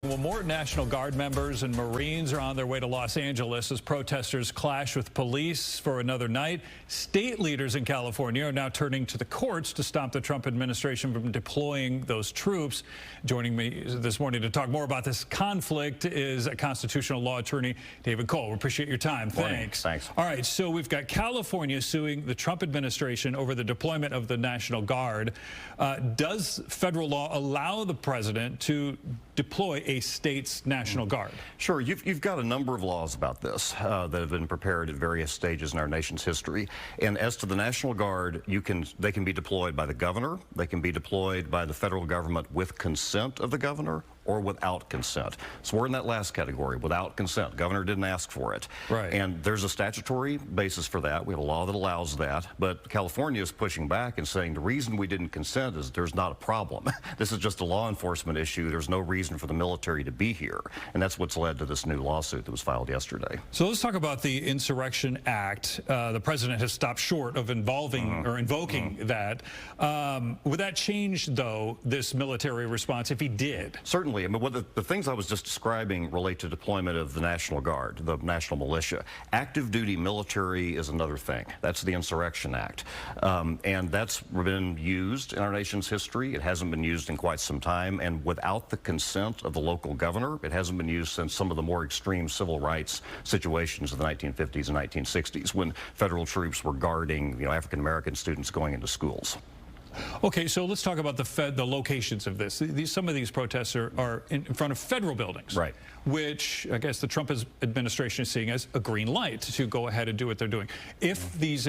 Well, more National Guard members and Marines are on their way to Los Angeles as protesters clash with police for another night. State leaders in California are now turning to the courts to stop the Trump administration from deploying those troops. Joining me this morning to talk more about this conflict is a constitutional law attorney, David Coale. We appreciate your time. Thanks. Thanks. All right, so we've got California suing the Trump administration over the deployment of the National Guard. Does federal law allow the president to deploy a state's National Guard? Sure. You've got a number of laws about this that have been prepared at various stages in our nation's history. And as to the National Guard, they can be deployed by the governor. They can be deployed by the federal government with consent of the governor or without consent. So we're in that last category, without consent. Governor didn't ask for it. Right. And there's a statutory basis for that. We have a law that allows that. But California is pushing back and saying the reason we didn't consent is there's not a problem. This is just a law enforcement issue. There's no reason for the military to be here. And that's what's led to this new lawsuit that was filed yesterday. So let's talk about the Insurrection Act. The president has stopped short of involving or invoking that. Would that change, though, this military response if he did? Certainly. I mean, the things I was just describing relate to deployment of the National Guard, the national militia. Active duty military is another thing. That's the Insurrection Act. And that's been used in our nation's history. It hasn't been used in quite some time. And without the consent of the local governor, it hasn't been used since some of the more extreme civil rights situations of the 1950s and 1960s when federal troops were guarding, African-American students going into schools. Okay, so let's talk about the locations of this. Some of these protests are in front of federal buildings, right? Which I guess the Trump administration is seeing as a green light to go ahead and do what they're doing. If these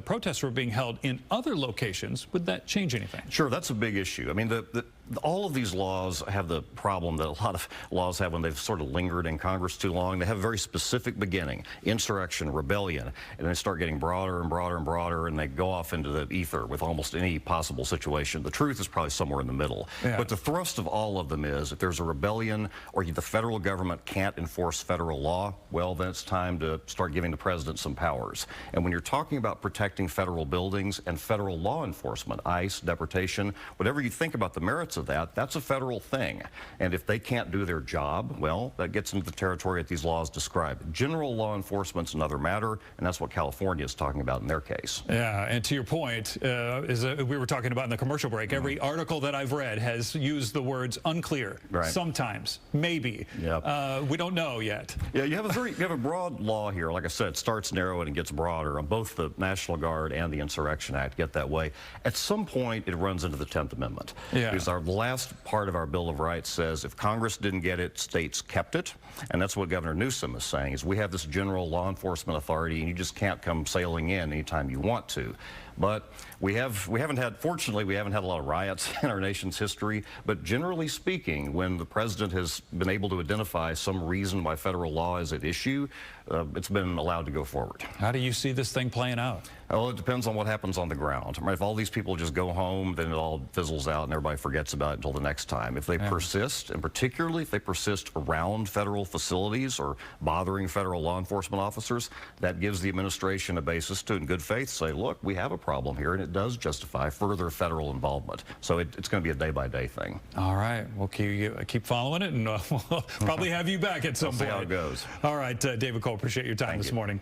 protests were being held in other locations, would that change anything? Sure, that's a big issue. I mean, all of these laws have the problem that a lot of laws have when they've sort of lingered in Congress too long. They have a very specific beginning, insurrection, rebellion, and they start getting broader and broader and broader, and they go off into the ether with almost any possible situation. The truth is probably somewhere in the middle. Yeah. But the thrust of all of them is if there's a rebellion or the federal government can't enforce federal law, well, then it's time to start giving the president some powers. And when you're talking about protecting federal buildings and federal law enforcement, ICE, deportation, whatever you think about the merits of that, that's a federal thing. And if they can't do their job, well, that gets into the territory that these laws describe. General law enforcement's another matter, and that's what California is talking about in their case. Yeah, and to your point, we were talking about in the commercial break, every article that I've read has used the words unclear, sometimes, maybe. Yep. We don't know yet. Yeah, you have a broad law here. Like I said, it starts narrow and it gets broader on both the National Guard and the Insurrection Act get that way. At some point, it runs into the 10th Amendment. Yeah. Because the last part of our Bill of Rights says if Congress didn't get it, states kept it. And that's what Governor Newsom is saying, is we have this general law enforcement authority and you just can't come sailing in anytime you want to. But fortunately, we haven't had a lot of riots in our nation's history. But generally speaking, when the president has been able to identify some reason why federal law is at issue, it's been allowed to go forward. How do you see this thing playing out? Well, it depends on what happens on the ground. Right? If all these people just go home, then it all fizzles out and everybody forgets about it until the next time. If they persist, and particularly if they persist around federal facilities or bothering federal law enforcement officers, that gives the administration a basis to, in good faith, say, look, we have a problem here, and it does justify further federal involvement. So it's going to be a day-by-day thing. All right. We'll keep following it, and we'll probably have you back at some point. We'll see how it goes. All right, David Coale, appreciate your time this morning.